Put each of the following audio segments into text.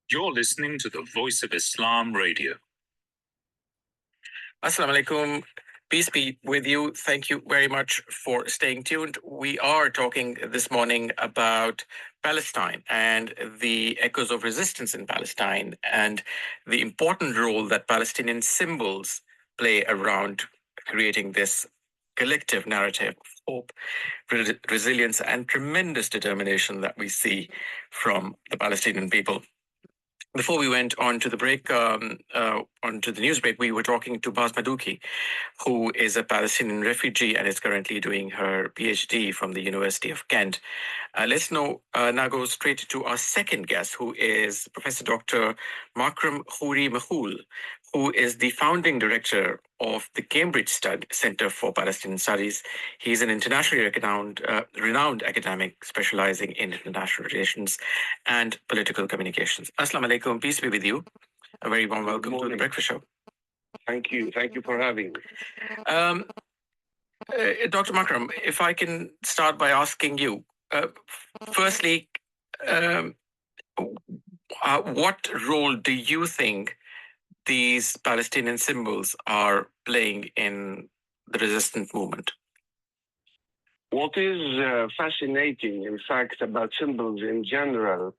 You're listening to the Voice of Islam Radio. Assalamu alaikum. Peace be with you. Thank you very much for staying tuned. We are talking this morning about Palestine and the echoes of resistance in Palestine and the important role that Palestinian symbols play around creating this collective narrative of hope, resilience, and tremendous determination that we see from the Palestinian people. Before we went on to the break, onto the news break, we were talking to Baz Madouki, who is a Palestinian refugee and is currently doing her PhD from the University of Kent. Let's now go straight to our second guest, who is Professor Dr. Makram Khoury-Machool, who is the founding director of the Cambridge Center for Palestinian Studies. He's an internationally renowned academic specializing in international relations and political communications. Assalamu alaikum, peace be with you. A very warm welcome to the Breakfast Show. Thank you. Thank you for having me. Dr. Makram, if I can start by asking you, firstly, what role do you think these Palestinian symbols are playing in the resistance movement? What is fascinating, in fact, about symbols in general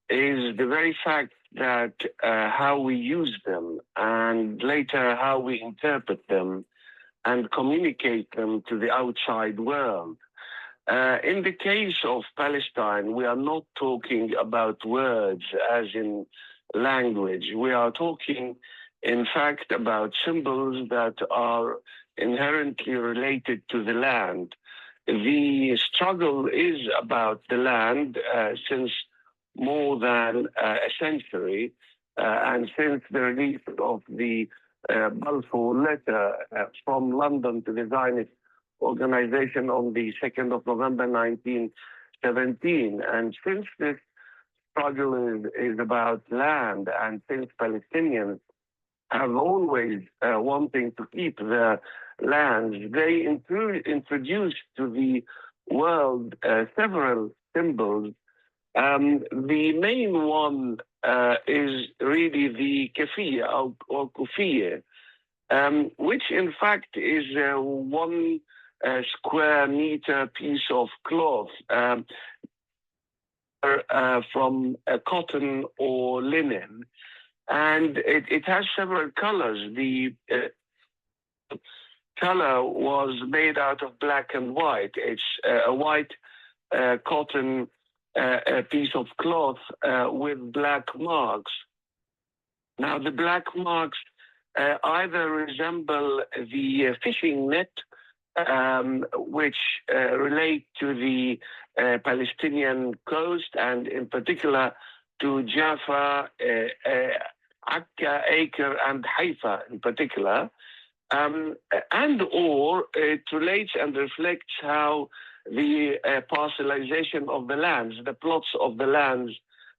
is the very fact that how we use them and later how we interpret them and communicate them to the outside world. In the case of Palestine, we are not talking about words as in language. We are talking, in fact, about symbols that are inherently related to the land. The struggle is about the land since more than a century, and since the release of the Balfour letter from London to the Zionist organization on the 2nd of November 1917. And since this struggle is about land, and since Palestinians have always wanting to keep their lands, they introduced to the world several symbols. The main one is really the keffiyeh or kufiyeh, which in fact is 1 square meter piece of cloth from cotton or linen. And it has several colors. The color was made out of black and white. It's a white cotton piece of cloth with black marks. Now, the black marks either resemble the fishing net, which relate to the Palestinian coast, and in particular to Jaffa, Akka, Acre, and Haifa in particular, and or it relates and reflects how the parcelization of the lands, the plots of the lands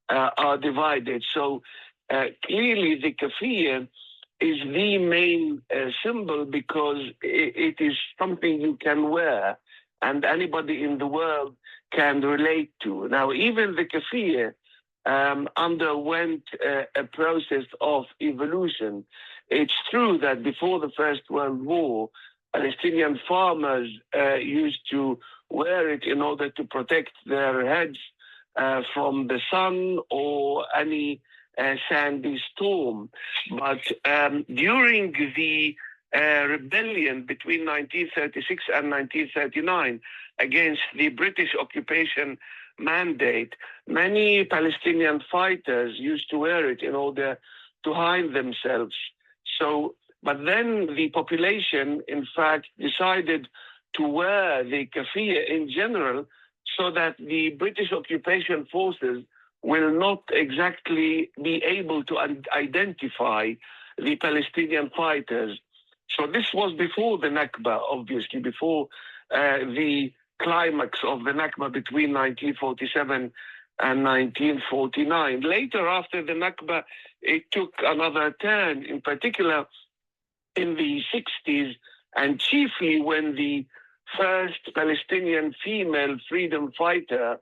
are divided. So clearly the keffiyeh is the main symbol because it is something you can wear and anybody in the world can relate to. Now, even the keffiyeh underwent a process of evolution. It's true that before the First World War, Palestinian farmers used to wear it in order to protect their heads from the sun or any sandy storm. But during the rebellion between 1936 and 1939 against the British occupation mandate, many Palestinian fighters used to wear it in order to hide themselves. But then the population, in fact, decided to wear the keffiyeh in general so that the British occupation forces will not exactly be able to identify the Palestinian fighters. So this was before the Nakba, obviously, before the climax of the Nakba between 1947 and 1949. Later, after the Nakba, it took another turn, in particular in the 60s, and chiefly when the first Palestinian female freedom fighter,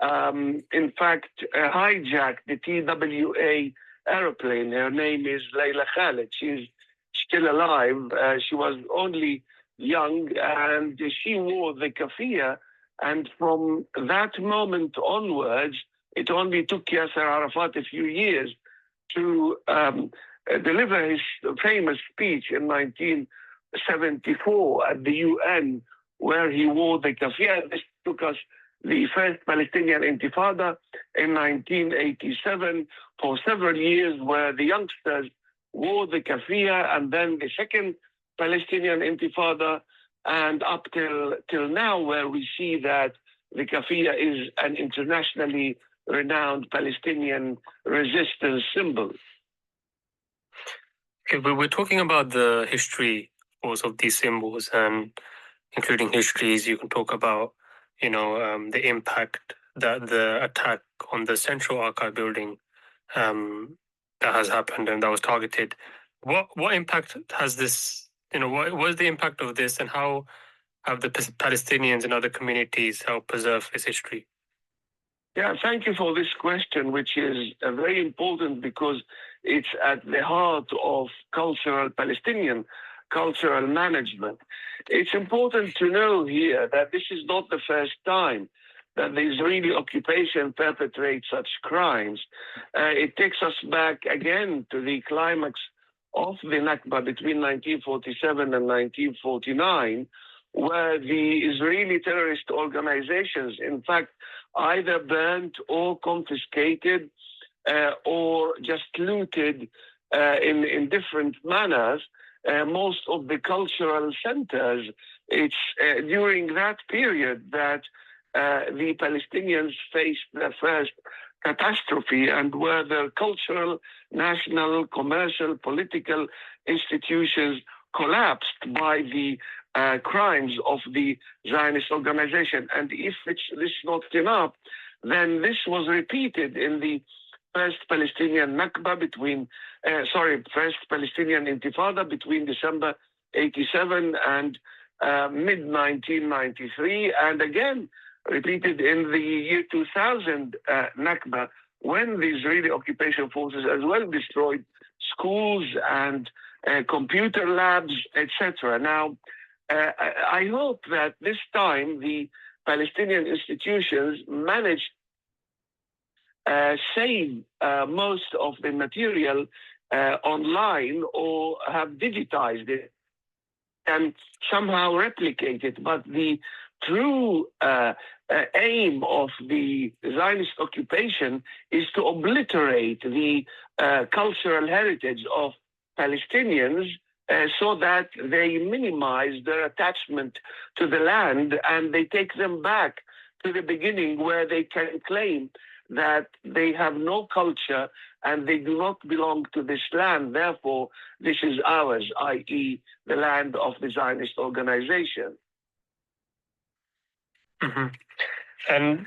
in fact, hijacked the TWA aeroplane. Her name is Layla Khaled. She's still alive. She was only young, and she wore the kafia. And from that moment onwards, it only took Yasser Arafat a few years to deliver his famous speech in 1974 at the UN, where he wore the kafia. This took us the first Palestinian Intifada in 1987 for several years, where the youngsters wore the kafia, and then the second Palestinian Intifada, and up till now, where we see that the kafia is an internationally renowned Palestinian resistance symbol. Okay, but we're talking about the history, of course, of these symbols, and including histories. You can talk about, the impact that the attack on the Central Archive building that has happened and that was targeted. What impact has this? What is the impact of this, and how have the Palestinians and other communities helped preserve this history? Yeah, thank you for this question, which is very important because it's at the heart of Palestinian cultural management. It's important to know here that this is not the first time that the Israeli occupation perpetrates such crimes. It takes us back again to the climax of the Nakba between 1947 and 1949, where the Israeli terrorist organizations, in fact, either burnt or confiscated or just looted in different manners most of the cultural centers. It's during that period that the Palestinians faced their first catastrophe, and where their cultural, national, commercial, political institutions collapsed by the crimes of the Zionist organization. And if this is not enough, then this was repeated in the first Palestinian Nakba first Palestinian Intifada between December 87 and mid-1993, and again repeated in the year 2000 Nakba, when the Israeli occupation forces as well destroyed schools and computer labs, etc. Now, I hope that this time the Palestinian institutions managed save most of the material online, or have digitized it and somehow replicate it. But the true aim of the Zionist occupation is to obliterate the cultural heritage of Palestinians so that they minimize their attachment to the land, and they take them back to the beginning, where they can claim that they have no culture and they do not belong to this land. Therefore, this is ours, i.e. the land of the Zionist organization. Mm-hmm. And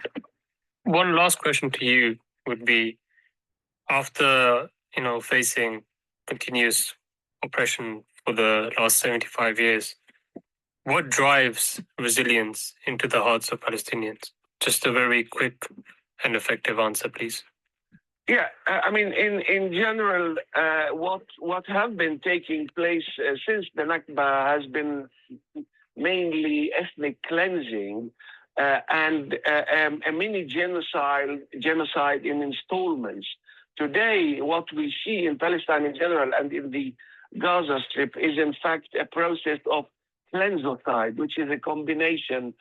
one last question to you would be, after, facing continuous oppression for the last 75 years, what drives resilience into the hearts of Palestinians? Just a very quick and effective answer, please. Yeah, I mean, in general, what have been taking place since the Nakba has been mainly ethnic cleansing and a mini genocide in installments. Today, what we see in Palestine in general and in the Gaza Strip is in fact a process of cleansocide, which is a combination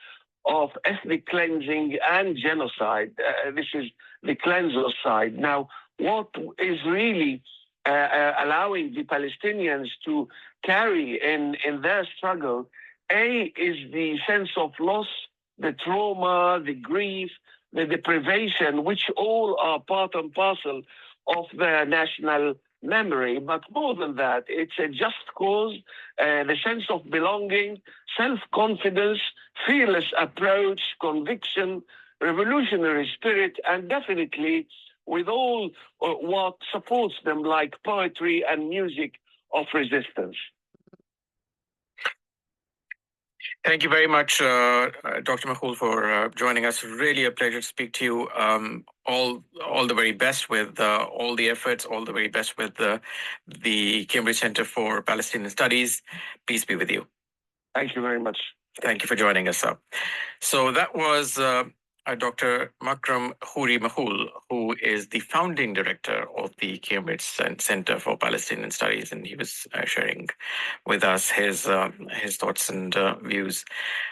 of ethnic cleansing and genocide. This is the cleansocide. Now, what is really allowing the Palestinians to carry in their struggle, is the sense of loss, the trauma, the grief, the deprivation, which all are part and parcel of their national memory. But more than that, it's a just cause, the sense of belonging, self-confidence, fearless approach, conviction, revolutionary spirit, and definitely with all what supports them, like poetry and music of resistance. Thank you very much, Dr. Machool, for joining us. Really a pleasure to speak to you. All the very best with all the efforts, all the very best with the Cambridge Center for Palestinian Studies. Peace be with you. Thank you very much. Thank you for joining us. So that was Dr. Makram Khoury-Machool, who is the founding director of the Cambridge Center for Palestinian Studies, and he was sharing with us his thoughts and views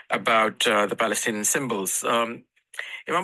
about the Palestinian symbols.